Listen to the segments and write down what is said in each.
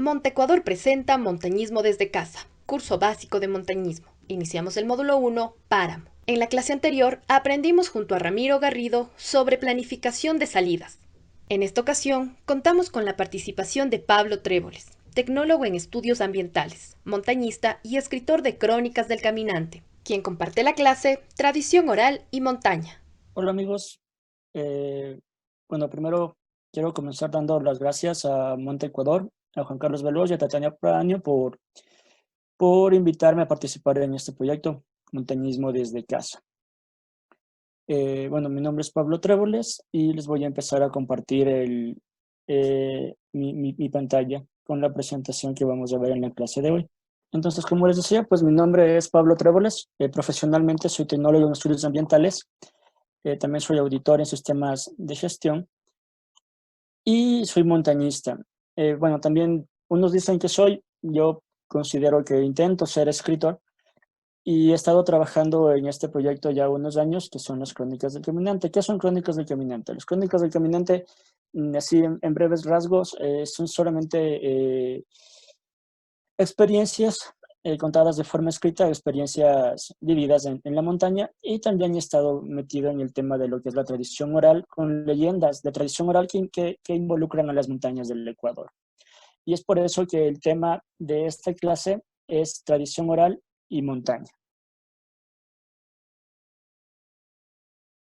Monte Ecuador presenta Montañismo desde casa, curso básico de montañismo. Iniciamos el módulo 1, Páramo. En la clase anterior aprendimos junto a Ramiro Garrido sobre planificación de salidas. En esta ocasión contamos con la participación de Pablo Tréboles, tecnólogo en estudios ambientales, montañista y escritor de Crónicas del Caminante, quien comparte la clase Tradición Oral y Montaña. Hola amigos, Eh, bueno, primero quiero comenzar dando las gracias a Monte Ecuador, a Juan Carlos Veloz y a Tatiana Praño por invitarme a participar en este proyecto, Montañismo desde casa. Bueno, mi nombre es Pablo Tréboles y les voy a empezar a compartir mi pantalla con la presentación que vamos a ver en la clase de hoy. Entonces, como les decía, pues mi nombre es Pablo Tréboles, profesionalmente soy tecnólogo en estudios ambientales, también soy auditor en sistemas de gestión y soy montañista. Bueno, también unos dicen que yo considero que intento ser escritor y he estado trabajando en este proyecto ya unos años, que son las Crónicas del Caminante. ¿Qué son Crónicas del Caminante? Las Crónicas del Caminante, así en breves rasgos, son solamente experiencias contadas de forma escrita, experiencias vividas en la montaña, y también he estado metido en el tema de lo que es la tradición oral, con leyendas de tradición oral que involucran a las montañas del Ecuador. Y es por eso que el tema de esta clase es tradición oral y montaña.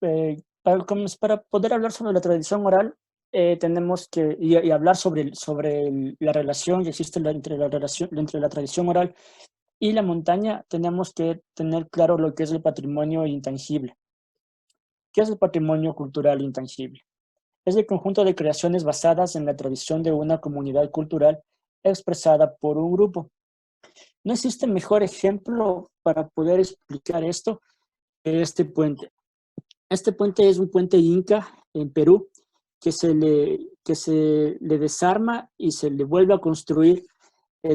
Para poder hablar sobre la tradición oral, tenemos que y hablar sobre la relación que existe entre la tradición oral y la montaña, tenemos que tener claro lo que es el patrimonio intangible. ¿Qué es el patrimonio cultural intangible? Es el conjunto de creaciones basadas en la tradición de una comunidad cultural expresada por un grupo. No existe mejor ejemplo para poder explicar esto que este puente. Este puente es un puente inca en Perú que se le desarma y se le vuelve a construir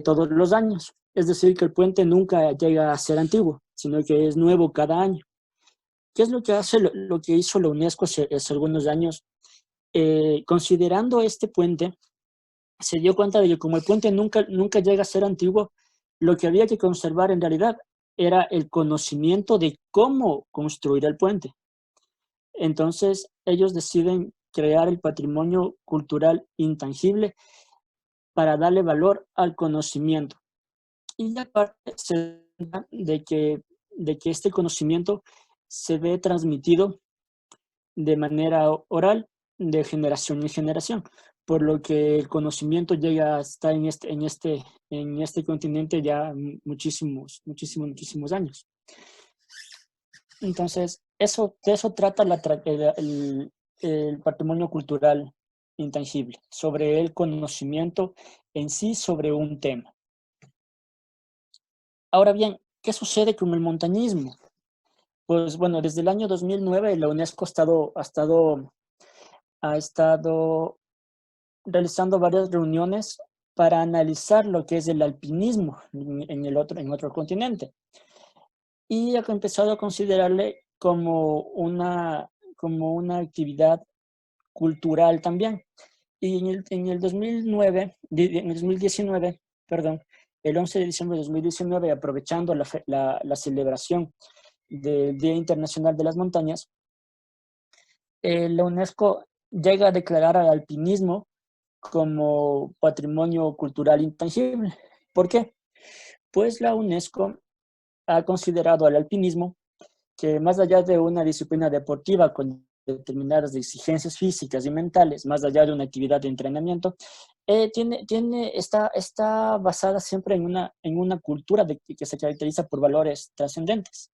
todos los años. Es decir, que el puente nunca llega a ser antiguo, sino que es nuevo cada año. ¿Qué es lo que hace lo que hizo la UNESCO hace algunos años? Considerando este puente, se dio cuenta de que como el puente nunca llega a ser antiguo, lo que había que conservar en realidad era el conocimiento de cómo construir el puente. Entonces, ellos deciden crear el patrimonio cultural intangible para darle valor al conocimiento. Y aparte de que este conocimiento se ve transmitido de manera oral de generación en generación, por lo que el conocimiento llega a estar en este continente ya muchísimos años. Entonces, de eso trata el patrimonio cultural intangible, sobre el conocimiento en sí sobre un tema. Ahora bien, ¿qué sucede con el montañismo? Pues bueno, desde el año 2009 la UNESCO ha estado realizando varias reuniones para analizar lo que es el alpinismo en otro continente. Y ha empezado a considerarle como una actividad cultural también. Y en el 2019, perdón, el 11 de diciembre de 2019, aprovechando la celebración del Día Internacional de las Montañas, la UNESCO llega a declarar al alpinismo como patrimonio cultural intangible. ¿Por qué? Pues la UNESCO ha considerado al alpinismo que más allá de una disciplina deportiva con determinadas exigencias físicas y mentales, más allá de una actividad de entrenamiento, está basada siempre en una cultura que se caracteriza por valores trascendentes,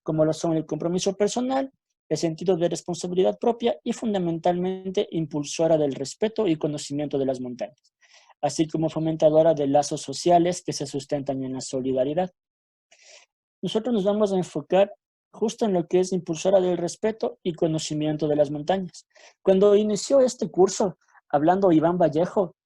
como lo son el compromiso personal, el sentido de responsabilidad propia y fundamentalmente impulsora del respeto y conocimiento de las montañas, así como fomentadora de lazos sociales que se sustentan en la solidaridad. Nosotros nos vamos a enfocar justo en lo que es impulsora del respeto y conocimiento de las montañas. Cuando inició este curso, hablando Iván Vallejo,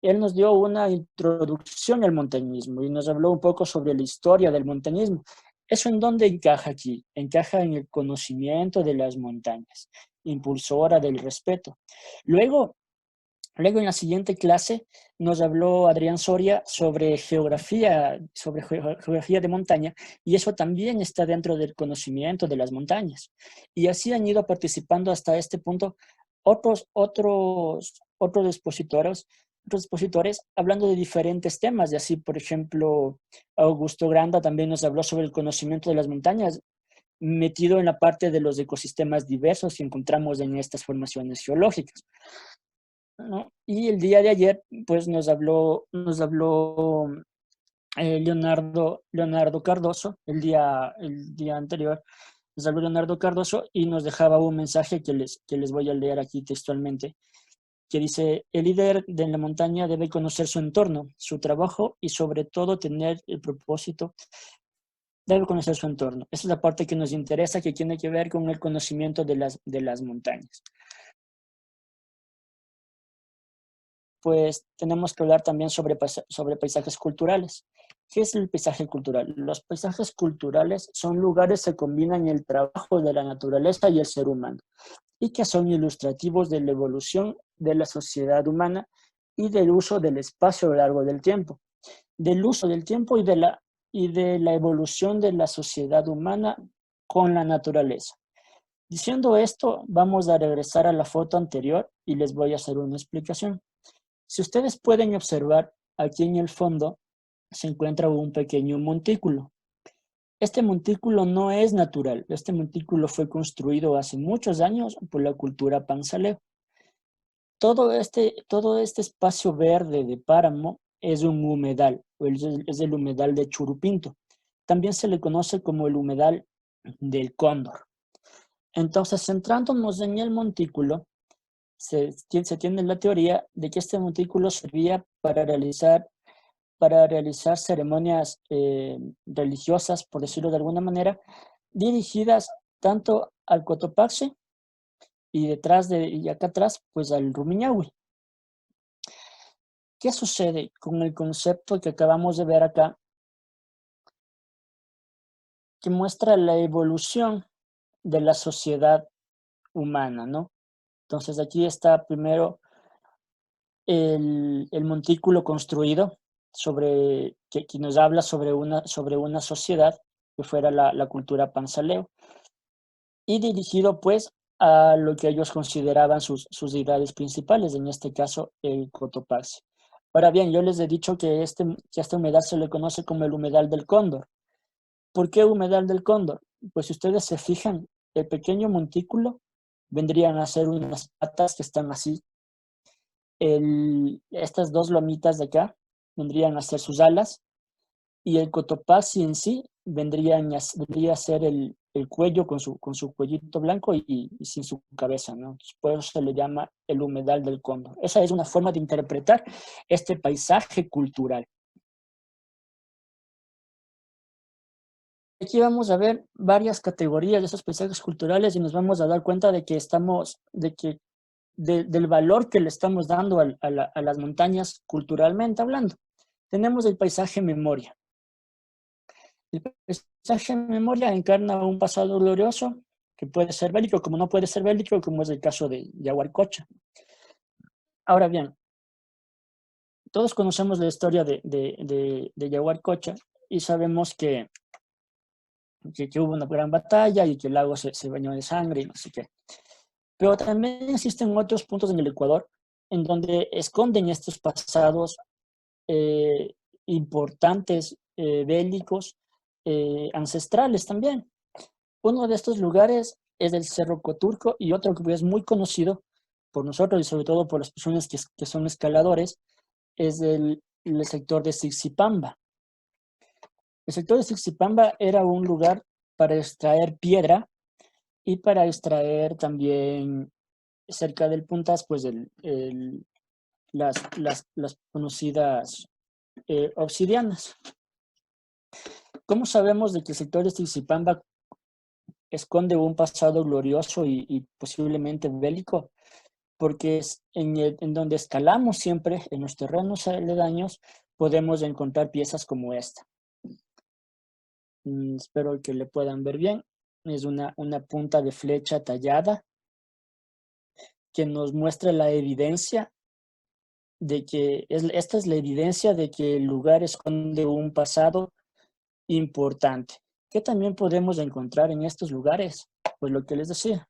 él nos dio una introducción al montañismo y nos habló un poco sobre la historia del montañismo. ¿Eso en dónde encaja aquí? Encaja en el conocimiento de las montañas, impulsora del respeto. Luego, Luego en la siguiente clase nos habló Adrián Soria sobre geografía de montaña, y eso también está dentro del conocimiento de las montañas. Y así han ido participando hasta este punto otros expositores hablando de diferentes temas. Y así, por ejemplo, Augusto Granda también nos habló sobre el conocimiento de las montañas, metido en la parte de los ecosistemas diversos que encontramos en estas formaciones geológicas, ¿no? Y el día de ayer, pues nos habló Leonardo Cardoso, el día anterior, nos habló Leonardo Cardoso y nos dejaba un mensaje que les voy a leer aquí textualmente, que dice: el líder de la montaña debe conocer su entorno, su trabajo y sobre todo tener el propósito, debe conocer su entorno. Esa es la parte que nos interesa, que tiene que ver con el conocimiento de las montañas. Pues tenemos que hablar también sobre paisajes culturales. ¿Qué es el paisaje cultural? Los paisajes culturales son lugares que combinan el trabajo de la naturaleza y el ser humano, y que son ilustrativos de la evolución de la sociedad humana y del uso del espacio a lo largo del tiempo, del uso del tiempo y de la evolución de la sociedad humana con la naturaleza. Diciendo esto, vamos a regresar a la foto anterior y les voy a hacer una explicación. Si ustedes pueden observar, aquí en el fondo se encuentra un pequeño montículo. Este montículo no es natural. Este montículo fue construido hace muchos años por la cultura Panzaleo. Todo este espacio verde de páramo es un humedal, es el humedal de Churupinto. También se le conoce como el humedal del Cóndor. Entonces, centrándonos en el montículo, se tiene la teoría de que este montículo servía para realizar ceremonias religiosas, por decirlo de alguna manera, dirigidas tanto al Cotopaxi y acá atrás, pues al Rumiñahui. ¿Qué sucede con el concepto que acabamos de ver acá, que muestra la evolución de la sociedad humana, ¿no? Entonces aquí está primero el montículo construido que nos habla sobre una sociedad que fuera la cultura Panzaleo, y dirigido pues a lo que ellos consideraban sus deidades principales, en este caso el Cotopaxi. Ahora bien, yo les he dicho que esta humedal se le conoce como el humedal del Cóndor. ¿Por qué humedal del Cóndor? Pues si ustedes se fijan, el pequeño montículo vendrían a ser unas patas que están así. Estas dos lomitas de acá vendrían a ser sus alas, y el Cotopaxi en sí vendría a ser el cuello con su cuellito blanco y sin su cabeza, ¿no? Por eso se le llama el humedal del Cóndor. Esa es una forma de interpretar este paisaje cultural. Aquí vamos a ver varias categorías de esos paisajes culturales y nos vamos a dar cuenta del valor que le estamos dando a las montañas culturalmente hablando. Tenemos el paisaje memoria. El paisaje memoria encarna un pasado glorioso que puede ser bélico, como no puede ser bélico, como es el caso de Yaguarcocha. Ahora bien, todos conocemos la historia de Yaguarcocha y sabemos que hubo una gran batalla y que el lago se bañó de sangre y no sé qué. Pero también existen otros puntos en el Ecuador en donde esconden estos pasados eh, importantes, bélicos, ancestrales también. Uno de estos lugares es el Cerro Coturco, y otro que es muy conocido por nosotros y sobre todo por las personas que son escaladores es el sector de Sixipamba. El sector de Sixipamba era un lugar para extraer piedra y para extraer también cerca del Puntas, pues las conocidas obsidianas. ¿Cómo sabemos de que el sector de Sixipamba esconde un pasado glorioso y posiblemente bélico? Porque es en donde escalamos siempre, en los terrenos aledaños, podemos encontrar piezas como esta. Espero que le puedan ver bien. Es una punta de flecha tallada que nos muestra la evidencia de que esta es la evidencia de que el lugar esconde un pasado importante. ¿Qué también podemos encontrar en estos lugares? Pues lo que les decía,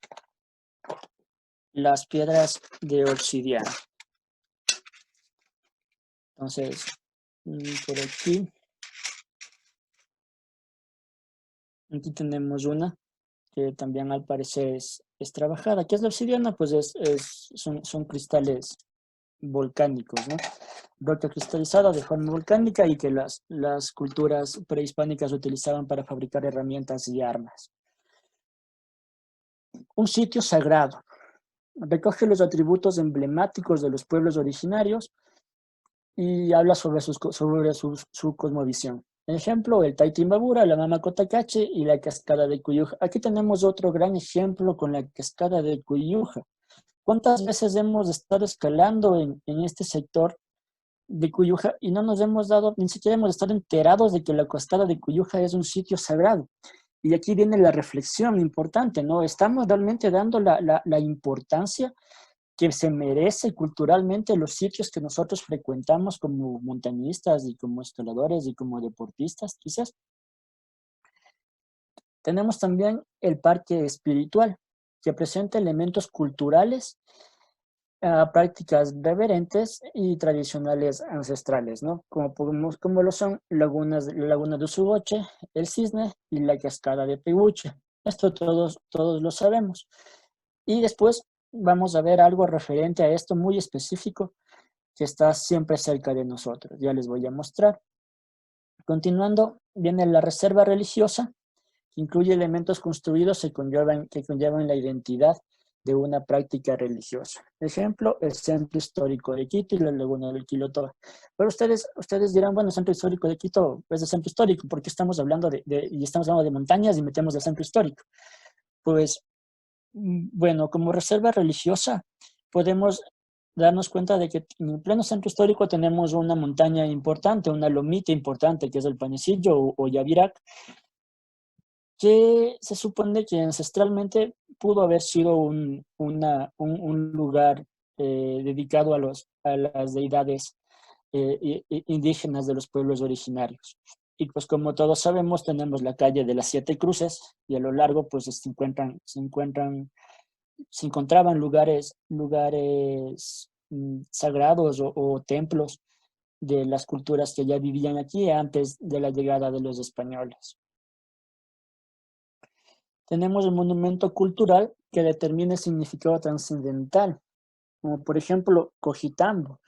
las piedras de obsidiana. Entonces, por aquí tenemos una que también al parecer es trabajada. ¿Qué es la obsidiana? Pues son cristales volcánicos, ¿no? Roca cristalizada de forma volcánica y que las culturas prehispánicas utilizaban para fabricar herramientas y armas. Un sitio sagrado. Recoge los atributos emblemáticos de los pueblos originarios y habla sobre su cosmovisión. Ejemplo, el Taytimbabura, la Mama Cotacache y la cascada de Cuyuja. Aquí tenemos otro gran ejemplo con la cascada de Cuyuja. ¿Cuántas veces hemos estado escalando en este sector de Cuyuja y no nos hemos dado, ni siquiera hemos estado enterados de que la cascada de Cuyuja es un sitio sagrado? Y aquí viene la reflexión importante, ¿no? Estamos realmente dando la importancia que se merece culturalmente los sitios que nosotros frecuentamos como montañistas y como escaladores y como deportistas, quizás. Tenemos también el parque espiritual, que presenta elementos culturales, prácticas reverentes y tradicionales ancestrales, ¿no? Como lo son la laguna de Usugoche, el Cisne y la cascada de Peguche. Esto todos lo sabemos. Y después vamos a ver algo referente a esto muy específico que está siempre cerca de nosotros. Ya les voy a mostrar. Continuando, viene la reserva religiosa, que incluye elementos construidos que conllevan la identidad de una práctica religiosa. Ejemplo, el Centro Histórico de Quito y la Laguna del Quilotoa. Pero ustedes dirán, bueno, el Centro Histórico de Quito es el Centro Histórico, ¿por qué estamos hablando y estamos hablando de montañas y metemos el Centro Histórico? Pues, bueno, como reserva religiosa, podemos darnos cuenta de que en el pleno centro histórico tenemos una montaña importante, una lomita importante, que es el Panecillo o Yavirac, que se supone que ancestralmente pudo haber sido un lugar dedicado a las deidades indígenas de los pueblos originarios. Y pues como todos sabemos, tenemos la calle de las Siete Cruces y a lo largo pues se encontraban lugares sagrados o templos de las culturas que ya vivían aquí antes de la llegada de los españoles. Tenemos el monumento cultural que determina el significado trascendental, como por ejemplo Cojitambo,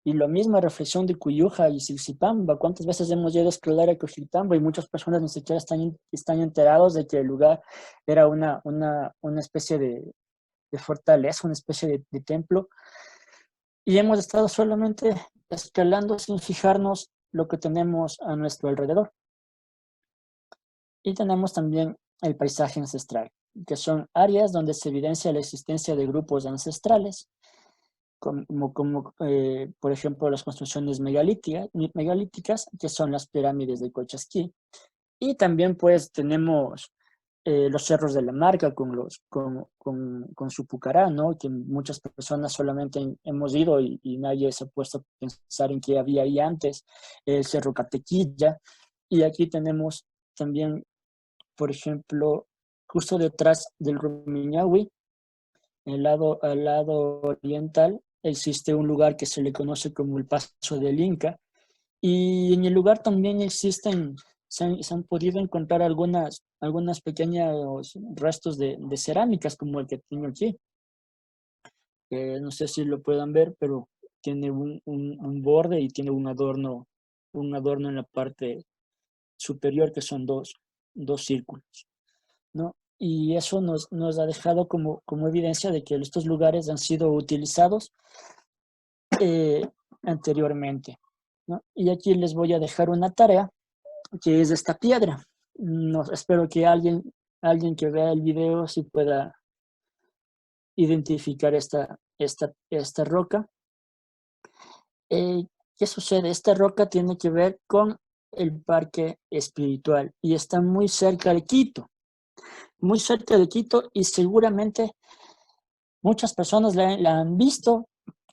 y la misma reflexión de Cuyuja y Silsipamba. ¿Cuántas veces hemos ido a escalar a Cojitambo y muchas personas ni siquiera están enterados de que el lugar era una especie de fortaleza, una especie de templo? Y hemos estado solamente escalando sin fijarnos lo que tenemos a nuestro alrededor. Y tenemos también el paisaje ancestral, que son áreas donde se evidencia la existencia de grupos ancestrales, por ejemplo las construcciones megalíticas, que son las pirámides de Cochasquí. Y también pues tenemos los cerros de la Marca con su Pucará, ¿no? Que muchas personas solamente hemos ido y nadie se ha puesto a pensar en qué había ahí antes, el Cerro Catequilla. Y aquí tenemos también, por ejemplo, justo detrás del Rumiñahui, al lado oriental, existe un lugar que se le conoce como el Paso del Inca. Y en el lugar también se han podido encontrar algunas pequeños restos de cerámicas como el que tengo aquí. No sé si lo puedan ver, pero tiene un borde y tiene un adorno en la parte superior que son dos círculos, ¿no? Y eso nos ha dejado como evidencia de que estos lugares han sido utilizados anteriormente, ¿no? Y aquí les voy a dejar una tarea que es esta piedra. No, espero que alguien que vea el video sí pueda identificar esta roca. ¿Qué sucede? Esta roca tiene que ver con el parque espiritual y está muy cerca de Quito, y seguramente muchas personas la han visto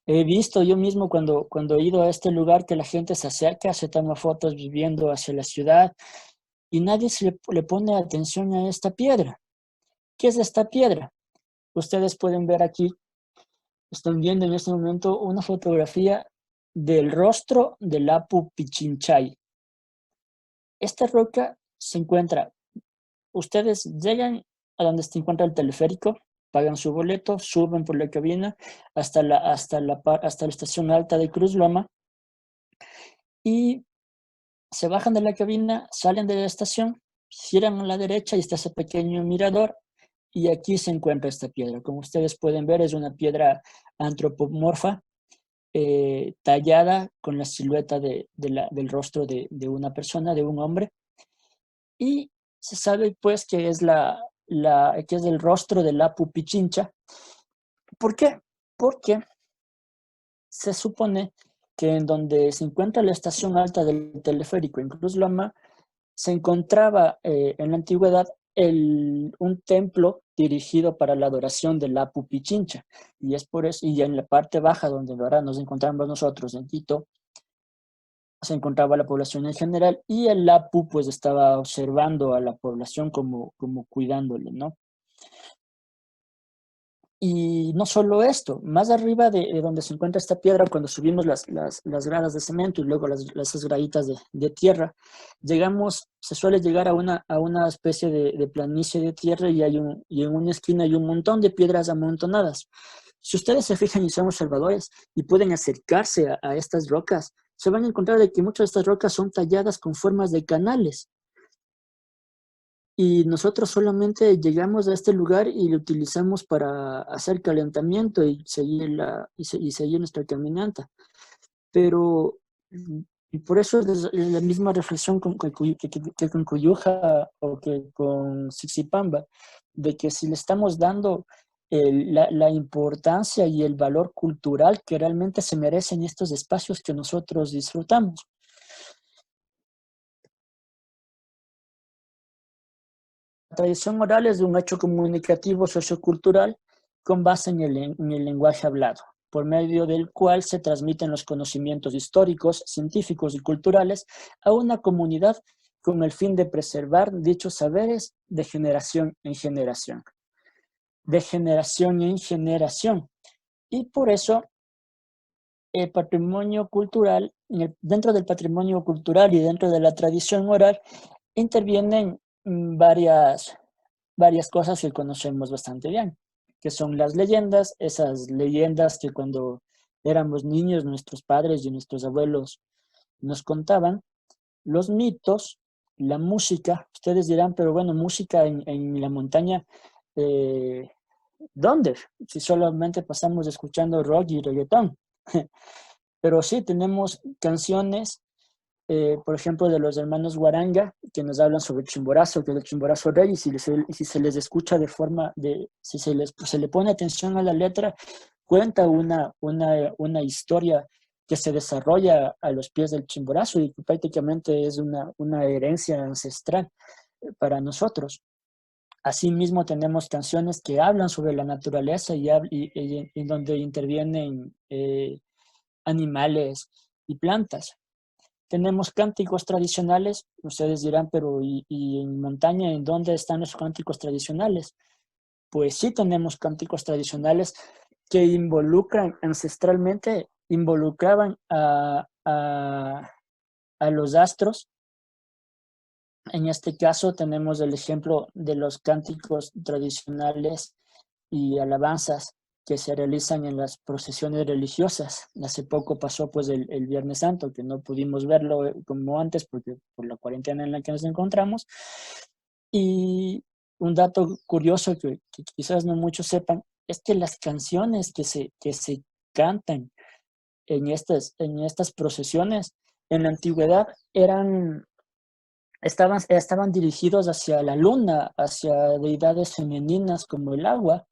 He visto yo mismo cuando he ido a este lugar que la gente se acerca, se toma fotos viviendo hacia la ciudad y nadie le pone atención a esta piedra. ¿Qué es esta piedra? Ustedes pueden ver aquí, están viendo en este momento una fotografía del rostro del Apu Pichinchay. Esta roca se encuentra, ustedes llegan a donde se encuentra el teleférico, pagan su boleto, suben por la cabina hasta la estación alta de Cruz Loma y se bajan de la cabina, salen de la estación, giran a la derecha y está ese pequeño mirador y aquí se encuentra esta piedra. Como ustedes pueden ver, es una piedra antropomorfa tallada con la silueta del rostro de una persona, de un hombre, y se sabe pues que que es el rostro de Apu Pichincha. ¿Por qué? Porque se supone que en donde se encuentra la estación alta del teleférico en Cruz Loma, se encontraba en la antigüedad un templo dirigido para la adoración del Apu Pichincha. Y es por eso, y en la parte baja donde ahora nos encontramos nosotros en Quito, se encontraba la población en general y el Apu pues estaba observando a la población como cuidándole, ¿no? Y no solo esto, más arriba de donde se encuentra esta piedra, cuando subimos las gradas de cemento y luego esas graditas de tierra, se suele llegar a una especie de planicie de tierra y en una esquina hay un montón de piedras amontonadas. Si ustedes se fijan y son observadores y pueden acercarse a estas rocas, se van a encontrar de que muchas de estas rocas son talladas con formas de canales. Y nosotros solamente llegamos a este lugar y lo utilizamos para hacer calentamiento y seguir nuestra caminata. Pero, y por eso es la misma reflexión que con Cuyuja o que con Sixipamba, de que si le estamos dando la importancia y el valor cultural que realmente se merecen estos espacios que nosotros disfrutamos. La tradición oral es un hecho comunicativo sociocultural con base en el lenguaje hablado, por medio del cual se transmiten los conocimientos históricos, científicos y culturales a una comunidad con el fin de preservar dichos saberes de generación en generación. De generación en generación. Y por eso el patrimonio cultural, dentro del patrimonio cultural y dentro de la tradición oral, intervienen varias cosas que conocemos bastante bien, que son las leyendas, esas leyendas que cuando éramos niños nuestros padres y nuestros abuelos nos contaban, los mitos, la música. Ustedes dirán, pero bueno, música en la montaña, eh, ¿dónde? Si solamente pasamos escuchando rock y reggaetón. Pero sí, tenemos canciones, por ejemplo, de los hermanos Guaranga, que nos hablan sobre el Chimborazo, que es el Chimborazo Rey, y si se les escucha si se le pone atención a la letra, cuenta una historia que se desarrolla a los pies del Chimborazo y que prácticamente es una herencia ancestral para nosotros. Asimismo, tenemos canciones que hablan sobre la naturaleza y donde intervienen animales y plantas. Tenemos cánticos tradicionales, ustedes dirán, pero ¿y en montaña en dónde están los cánticos tradicionales? Pues sí tenemos cánticos tradicionales que involucraban a los astros. En este caso tenemos el ejemplo de los cánticos tradicionales y alabanzas que se realizan en las procesiones religiosas. Hace poco pasó pues el Viernes Santo, que no pudimos verlo como antes porque por la cuarentena en la que nos encontramos. Y un dato curioso que quizás no muchos sepan es que las canciones que se cantan en estas procesiones en la antigüedad estaban dirigidos hacia la luna, hacia deidades femeninas como el agua,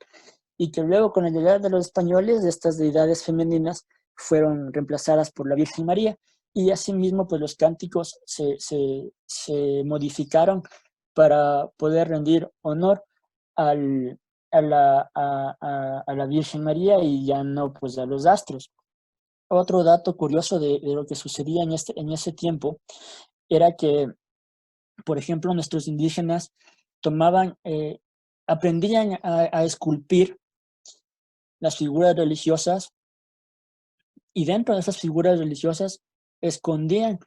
y que luego con la llegada de los españoles, estas deidades femeninas fueron reemplazadas por la Virgen María, y asimismo pues los cánticos se modificaron para poder rendir honor al, a la Virgen María y ya no pues a los astros. Otro dato curioso de lo que sucedía en ese tiempo era que, por ejemplo, nuestros indígenas tomaban, aprendían a esculpir las figuras religiosas, y dentro de esas figuras religiosas escondían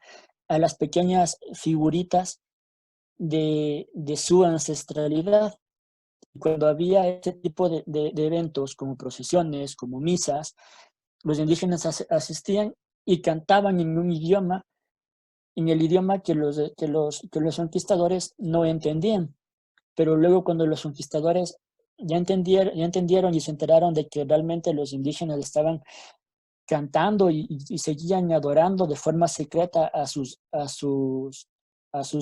a las pequeñas figuritas de su ancestralidad. Cuando había este tipo de eventos como procesiones, como misas, los indígenas asistían y cantaban en un idioma, en el idioma que los conquistadores no entendían. Pero luego cuando los conquistadores ya entendieron y se enteraron de que realmente los indígenas estaban cantando y seguían adorando de forma secreta a sus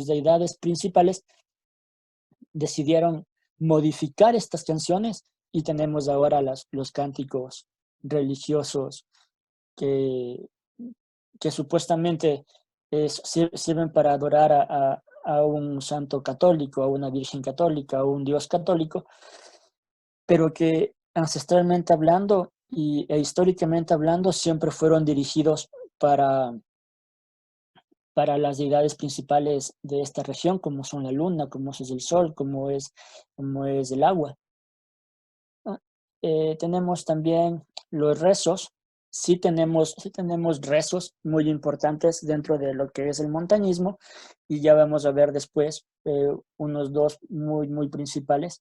deidades principales, decidieron modificar estas canciones y tenemos ahora los cánticos religiosos que, que supuestamente sirven para adorar a un santo católico, a una virgen católica, a un dios católico, pero que ancestralmente hablando e históricamente hablando siempre fueron dirigidos para, para las deidades principales de esta región, como son la luna, como es el sol, como es el agua. Ah, tenemos también los rezos. Sí tenemos rezos muy importantes dentro de lo que es el montañismo, y ya vamos a ver después unos dos muy, muy principales,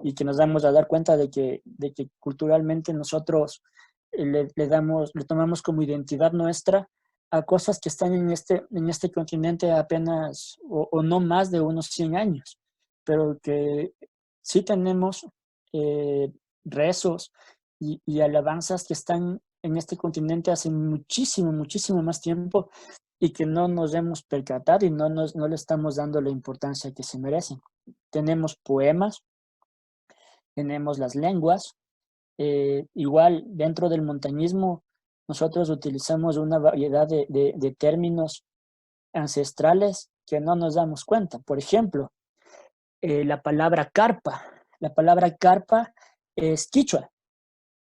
y que nos damos a dar cuenta de que culturalmente nosotros le tomamos como identidad nuestra a cosas que están en este continente apenas o no más de unos 100 años, pero que sí tenemos eh, rezos y alabanzas que están en este continente hace muchísimo, muchísimo más tiempo, y que no nos hemos percatado y no le estamos dando la importancia que se merecen. Tenemos poemas, tenemos las lenguas. Igual dentro del montañismo nosotros utilizamos una variedad de términos ancestrales que no nos damos cuenta. Por ejemplo, la palabra carpa. La palabra carpa es quichua,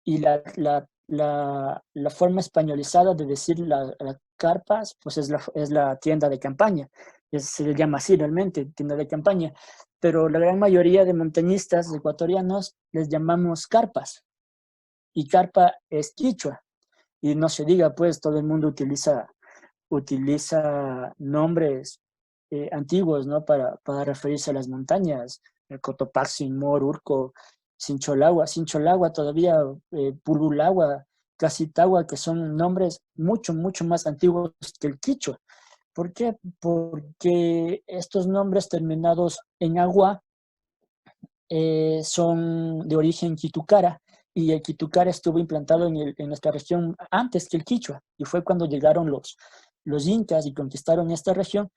y la forma españolizada de decir la carpas, pues es la tienda de campaña. Se le llama así realmente, tienda de campaña. Pero la gran mayoría de montañistas ecuatorianos les llamamos carpas, y carpa es quichua. Y no se diga, pues todo el mundo utiliza nombres antiguos, ¿no? Para referirse a las montañas: Cotopaxi, Mor, Urco, Sincholagua, Sincholagua todavía, Pululagua, Casitagua, que son nombres mucho, mucho más antiguos que el quichua. ¿Por qué? Porque estos nombres terminados en agua son de origen quitukara, y el quitukara estuvo implantado en nuestra región antes que el quichua, y fue cuando llegaron los incas y conquistaron esta región,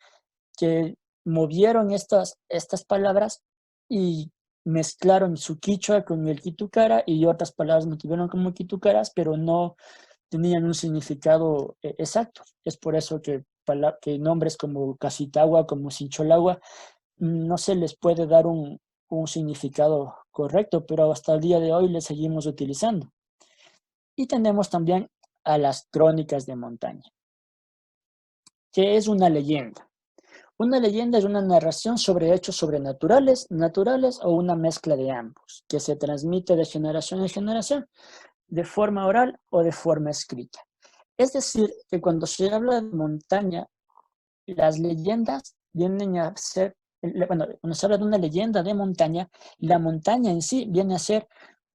que movieron estas palabras y mezclaron su quichua con el quitukara, y otras palabras mantuvieron como quitucaras, pero no tenían un significado exacto. Es por eso que nombres como Casitagua, como Sincholagua, no se les puede dar un significado correcto, pero hasta el día de hoy le seguimos utilizando. Y tenemos también a las crónicas de montaña. ¿Qué es una leyenda? Una leyenda es una narración sobre hechos sobrenaturales, naturales o una mezcla de ambos, que se transmite de generación en generación, de forma oral o de forma escrita. Es decir, que cuando se habla de montaña, las leyendas vienen a ser, bueno, cuando se habla de una leyenda de montaña, la montaña en sí viene a ser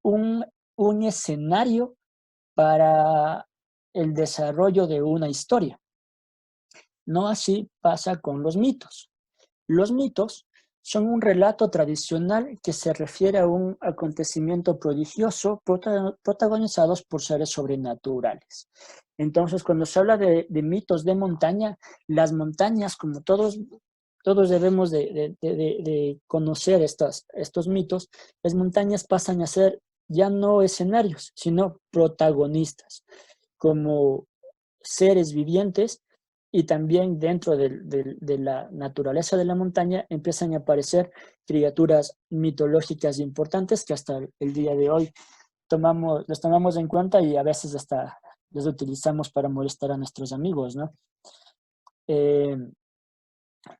un, un escenario para el desarrollo de una historia. No así pasa con los mitos. Los mitos son un relato tradicional que se refiere a un acontecimiento prodigioso protagonizados por seres sobrenaturales. Entonces, cuando se habla de mitos de montaña, las montañas, como todos debemos de conocer estos mitos, las montañas pasan a ser ya no escenarios, sino protagonistas, como seres vivientes. Y también dentro de la naturaleza de la montaña empiezan a aparecer criaturas mitológicas importantes que hasta el día de hoy los tomamos en cuenta, y a veces hasta les utilizamos para molestar a nuestros amigos, ¿no? Eh,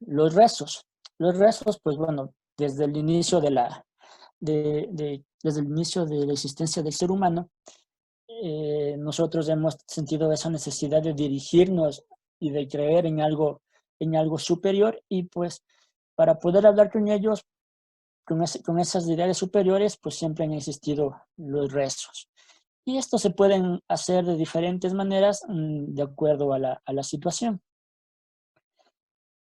los rezos. Los rezos, pues bueno, desde el inicio desde el inicio de la existencia del ser humano, nosotros hemos sentido esa necesidad de dirigirnos y de creer en algo superior, y pues para poder hablar con ellos, con esas ideas superiores, pues siempre han existido los rezos. Y esto se pueden hacer de diferentes maneras, de acuerdo a la situación.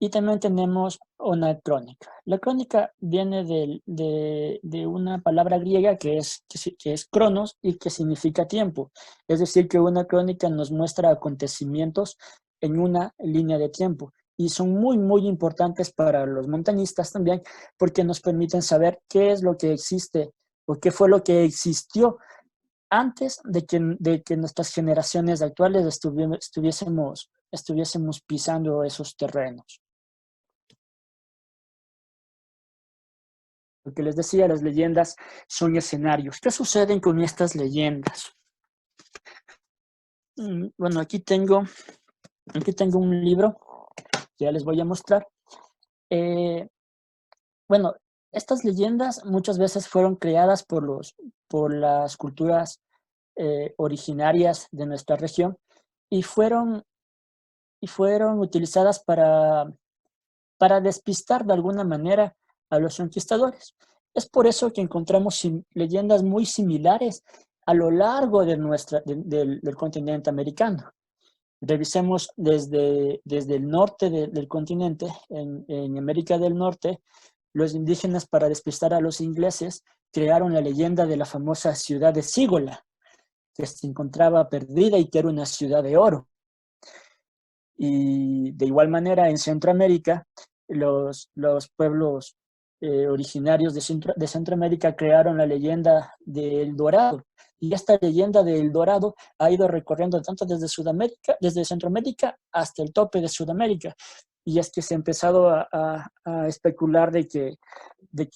Y también tenemos una crónica. La crónica viene de una palabra griega que es cronos y que significa tiempo. Es decir, que una crónica nos muestra acontecimientos en una línea de tiempo. Y son muy, muy importantes para los montañistas también, porque nos permiten saber qué es lo que existe o qué fue lo que existió antes de que nuestras generaciones actuales estuviésemos pisando esos terrenos. Lo que les decía, las leyendas son escenarios. ¿Qué suceden con estas leyendas? Bueno, aquí tengo un libro que ya les voy a mostrar. Bueno, estas leyendas muchas veces fueron creadas por las culturas originarias de nuestra región, y fueron utilizadas para despistar de alguna manera a los conquistadores. Es por eso que encontramos leyendas muy similares a lo largo de del continente americano. Revisemos desde el norte del continente, en América del Norte, los indígenas, para despistar a los ingleses, crearon la leyenda de la famosa ciudad de Sígola, que se encontraba perdida y que era una ciudad de oro. Y de igual manera, en Centroamérica, los pueblos originarios de Centroamérica crearon la leyenda del Dorado. Y esta leyenda del Dorado ha ido recorriendo tanto desde Centroamérica hasta el tope de Sudamérica. Y es que se ha empezado a especular de que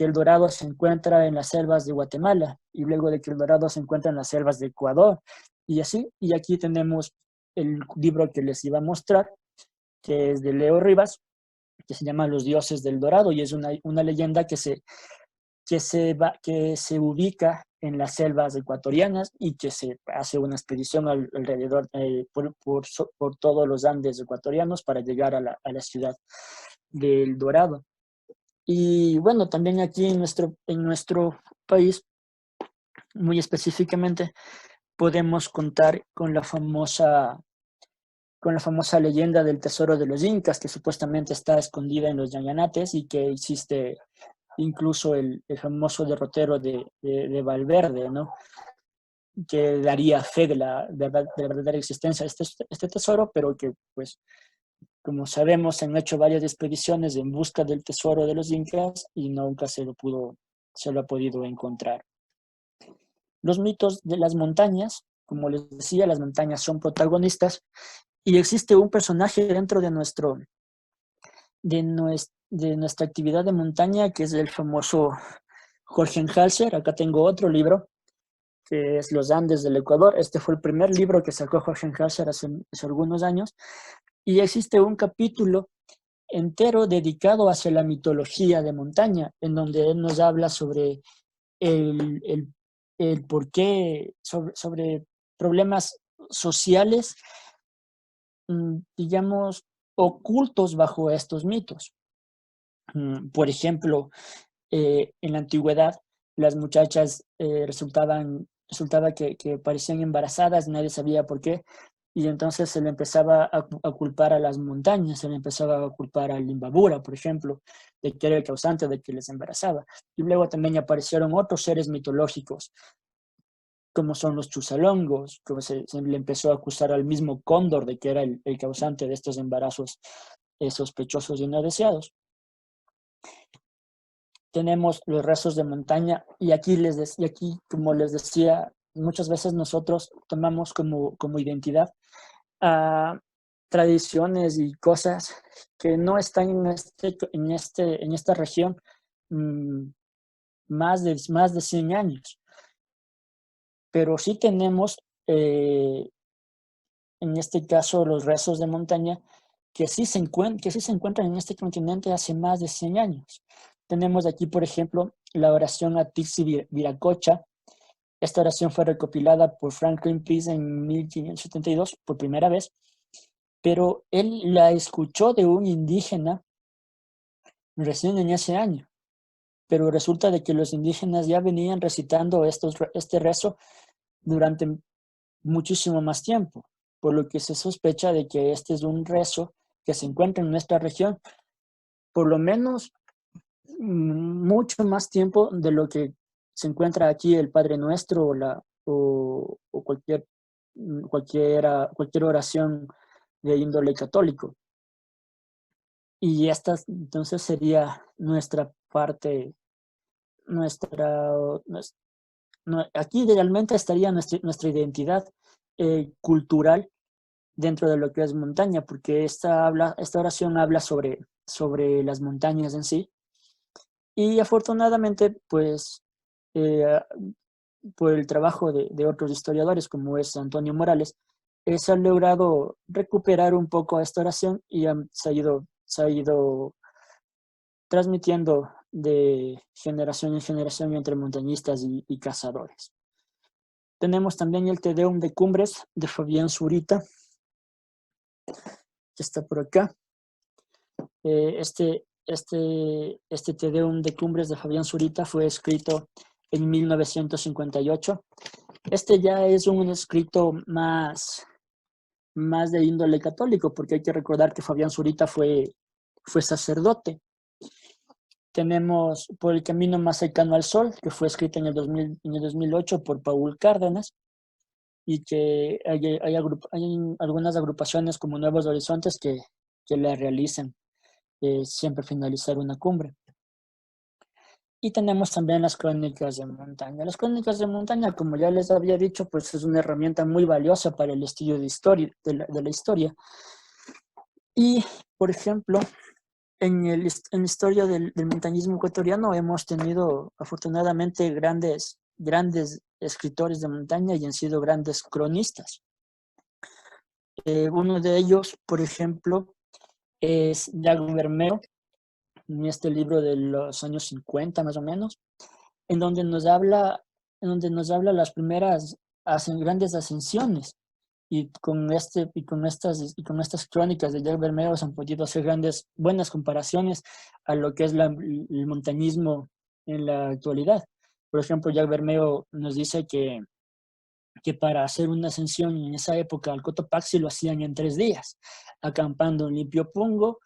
el Dorado se encuentra en las selvas de Guatemala, y luego de que el Dorado se encuentra en las selvas de Ecuador. Y así, y aquí tenemos el libro que les iba a mostrar, que es de Leo Rivas, que se llama Los Dioses del Dorado, y es una leyenda que se ubica en las selvas ecuatorianas, y que se hace una expedición alrededor, por todos los Andes ecuatorianos, para llegar a la ciudad del Dorado. Y bueno, también aquí en nuestro país, muy específicamente, podemos contar con la famosa leyenda del tesoro de los incas, que supuestamente está escondida en los Llanyanates, y que existe incluso el famoso derrotero de Valverde, ¿no? Que daría fe de la verdadera existencia de este tesoro, pero que, pues, como sabemos, se han hecho varias expediciones en busca del tesoro de los incas y nunca se lo ha podido encontrar. Los mitos de las montañas, como les decía, las montañas son protagonistas, y existe un personaje dentro de nuestra actividad de montaña, que es el famoso Jorge Halser. Acá tengo otro libro, que es Los Andes del Ecuador. Este fue el primer libro que sacó Jorge Halser hace algunos años, y existe un capítulo entero dedicado hacia la mitología de montaña, en donde él nos habla sobre el por qué, sobre problemas sociales, digamos, ocultos bajo estos mitos. Por ejemplo, en la antigüedad, las muchachas resultaba que parecían embarazadas, nadie sabía por qué, y entonces se le empezaba a culpar a las montañas, se le empezaba a culpar al Imbabura, por ejemplo, de que era el causante de que les embarazaba. Y luego también aparecieron otros seres mitológicos, como son los chusalongos, como se le empezó a acusar al mismo cóndor de que era el causante de estos embarazos sospechosos y no deseados. Tenemos los rezos de montaña, y aquí, como les decía, muchas veces nosotros tomamos como identidad a tradiciones y cosas que no están en esta región, más de 100 años. Pero sí tenemos en este caso los rezos de montaña, que sí se encuentran en este continente hace más de 100 años. Tenemos aquí, por ejemplo, la oración Atixi Viracocha. Esta oración fue recopilada por Franklin Pierce en 1572 por primera vez, pero él la escuchó de un indígena recién en ese año. Pero resulta de que los indígenas ya venían recitando este rezo durante muchísimo más tiempo, por lo que se sospecha de que este es un rezo que se encuentra en nuestra región, por lo menos mucho más tiempo de lo que se encuentra aquí el Padre Nuestro o cualquier oración de índole católico. Y esta entonces sería nuestra parte, nuestra, aquí realmente estaría nuestra identidad cultural dentro de lo que es montaña, porque esta oración habla sobre las montañas en sí. Y afortunadamente, pues, eh, por el trabajo de otros historiadores, como es Antonio Morales, se ha logrado recuperar un poco esta oración y se ha ido transmitiendo de generación en generación entre montañistas y cazadores. Tenemos también el Te Deum de Cumbres de Fabián Zurita, que está por acá. Este Te Deum de Cumbres de Fabián Zurita fue escrito en 1958. Este ya es un escrito más de índole católico, porque hay que recordar que Fabián Zurita fue sacerdote. Tenemos Por el camino más cercano al sol, que fue escrito en el 2008 por Paul Cárdenas, y que hay algunas agrupaciones como Nuevos Horizontes que la realizan siempre finalizar una cumbre. Y tenemos también las crónicas de montaña. Las crónicas de montaña, como ya les había dicho, pues es una herramienta muy valiosa para el estudio de la historia. Y, por ejemplo, en la historia del montañismo ecuatoriano hemos tenido afortunadamente grandes escritores de montaña y han sido grandes cronistas. Uno de ellos, por ejemplo, es Yago Bermeo, en este libro de los años 50 más o menos, en donde nos habla las primeras grandes ascensiones. Y con estas crónicas de Jack Bermeo se han podido hacer buenas comparaciones a lo que es el montañismo en la actualidad. Por ejemplo, Jack Bermeo nos dice que para hacer una ascensión en esa época al Cotopaxi lo hacían en 3 días, acampando en Limpiopungo,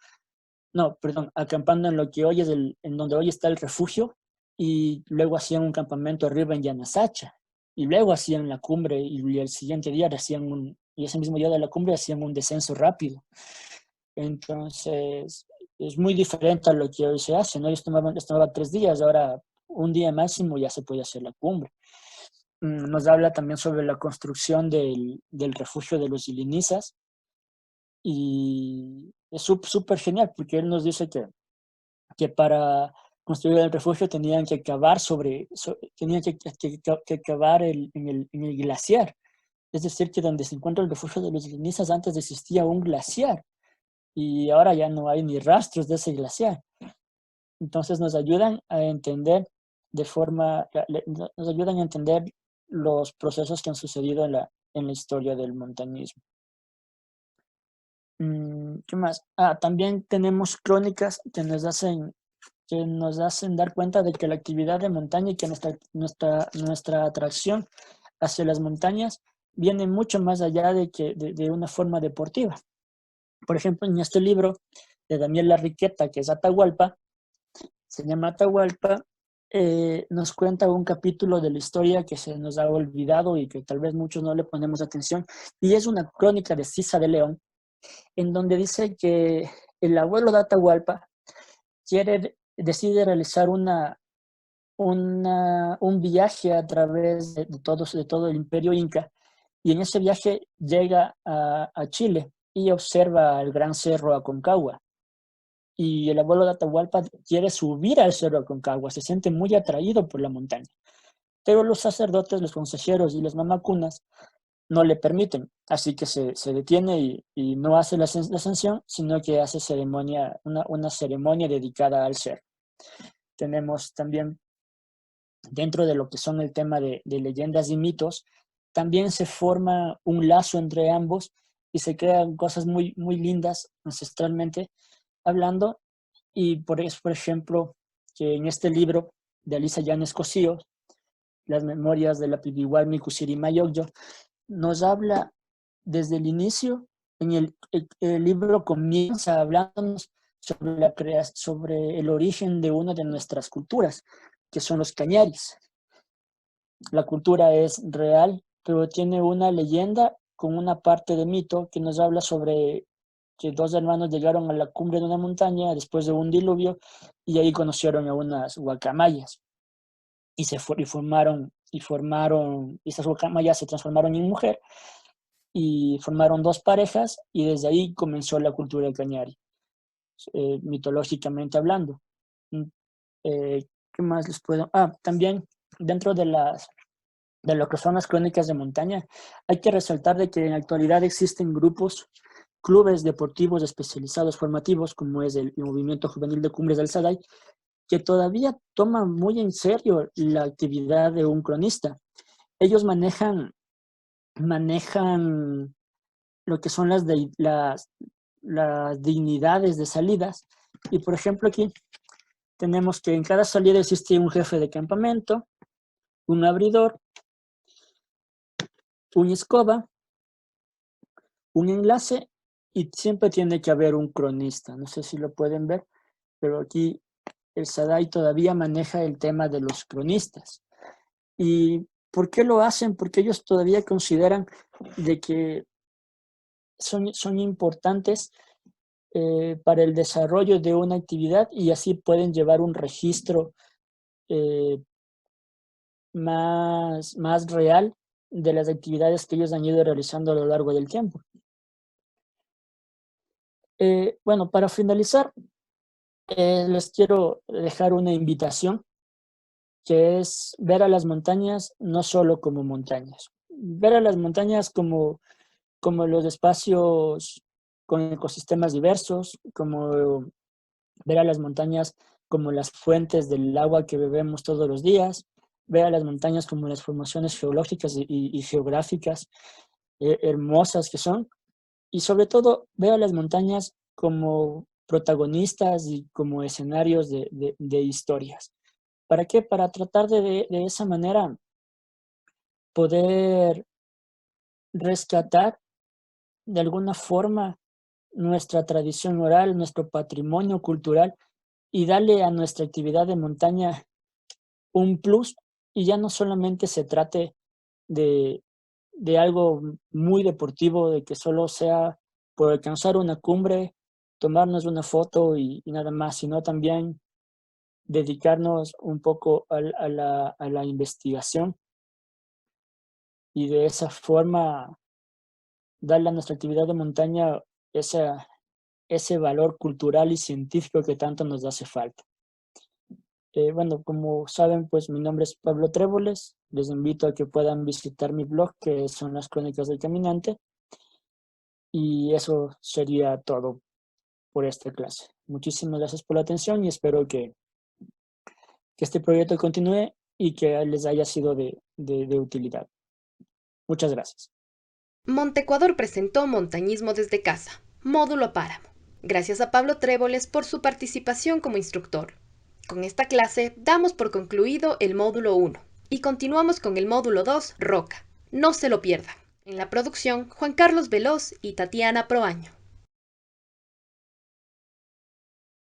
acampando en lo que hoy en donde hoy está el refugio, y luego hacían un campamento arriba en Yanasacha, y luego hacían la cumbre, y el siguiente día y ese mismo día de la cumbre hacían un descenso rápido. Entonces, es muy diferente a lo que hoy se hace, ¿no? Ellos tomaban 3 días, ahora un día máximo ya se puede hacer la cumbre. Nos habla también sobre la construcción del refugio de los Ilinizas, y es súper genial, porque él nos dice que para construir el refugio tenían que cavar en el glaciar. Es decir, que donde se encuentra el refugio de los Ilinizas antes existía un glaciar, y ahora ya no hay ni rastros de ese glaciar. Entonces nos ayudan a entender los procesos que han sucedido en la historia del montañismo. ¿Qué más? También tenemos crónicas que nos hacen dar cuenta de que la actividad de montaña y que nuestra atracción hacia las montañas viene mucho más allá de una forma deportiva. Por ejemplo, en este libro de Daniel Larriqueta, que es Atahualpa, se llama Atahualpa, nos cuenta un capítulo de la historia que se nos ha olvidado y que tal vez muchos no le ponemos atención, y es una crónica de Cisa de León, en donde dice que el abuelo de Atahualpa decide realizar un viaje a través de todo el imperio inca, y en ese viaje llega a Chile y observa el gran cerro Aconcagua. Y el abuelo de Atahualpa quiere subir al cerro Aconcagua, se siente muy atraído por la montaña. Pero los sacerdotes, los consejeros y las mamacunas no le permiten. Así que se detiene y no hace la sanción, sino que hace una ceremonia dedicada al ser. Tenemos también, dentro de lo que son el tema de leyendas y mitos, también se forma un lazo entre ambos y se crean cosas muy, muy lindas ancestralmente hablando. Y por eso, por ejemplo, que en este libro de Alisa Llanes Cosío, Las memorias de la Pidihualmi Kusirimayogyo, nos habla desde el inicio. El libro comienza hablándonos sobre el origen de una de nuestras culturas, que son los cañaris. La cultura es real, pero tiene una leyenda con una parte de mito que nos habla sobre que dos hermanos llegaron a la cumbre de una montaña después de un diluvio y ahí conocieron a unas guacamayas y esas guacamayas se transformaron en mujer y formaron dos parejas y desde ahí comenzó la cultura del cañari, mitológicamente hablando. ¿Qué más les puedo? También dentro de lo que son las crónicas de montaña, hay que resaltar de que en la actualidad existen clubes deportivos especializados formativos, como es el Movimiento Juvenil de Cumbres del Saday, que todavía toman muy en serio la actividad de un cronista. Ellos manejan lo que son las dignidades de salidas. Y por ejemplo aquí tenemos que en cada salida existe un jefe de campamento, un abridor, una escoba, un enlace y siempre tiene que haber un cronista. No sé si lo pueden ver, pero aquí el Sadai todavía maneja el tema de los cronistas. ¿Y por qué lo hacen? Porque ellos todavía consideran de que son importantes para el desarrollo de una actividad y así pueden llevar un registro más real de las actividades que ellos han ido realizando a lo largo del tiempo. Bueno, para finalizar, les quiero dejar una invitación, que es ver a las montañas no solo como montañas, ver a las montañas como los espacios con ecosistemas diversos, como ver a las montañas como las fuentes del agua que bebemos todos los días, ver a las montañas como las formaciones geológicas y geográficas hermosas que son, y sobre todo ver a las montañas como protagonistas y como escenarios de historias. ¿Para qué? Para tratar de esa manera poder rescatar de alguna forma nuestra tradición oral, nuestro patrimonio cultural y darle a nuestra actividad de montaña un plus y ya no solamente se trate de algo muy deportivo, de que solo sea por alcanzar una cumbre, tomarnos una foto y nada más, sino también dedicarnos un poco a la investigación y de esa forma darle a nuestra actividad de montaña ese valor cultural y científico que tanto nos hace falta. Bueno, como saben, pues mi nombre es Pablo Tréboles. Les invito a que puedan visitar mi blog, que son las Crónicas del Caminante. Y eso sería todo por esta clase. Muchísimas gracias por la atención y espero que este proyecto continúe y que les haya sido de utilidad. Muchas gracias. Montecuador presentó Montañismo desde casa, módulo Páramo. Gracias a Pablo Tréboles por su participación como instructor. Con esta clase damos por concluido el módulo 1 y continuamos con el módulo 2, Roca. No se lo pierdan. En la producción, Juan Carlos Veloz y Tatiana Proaño.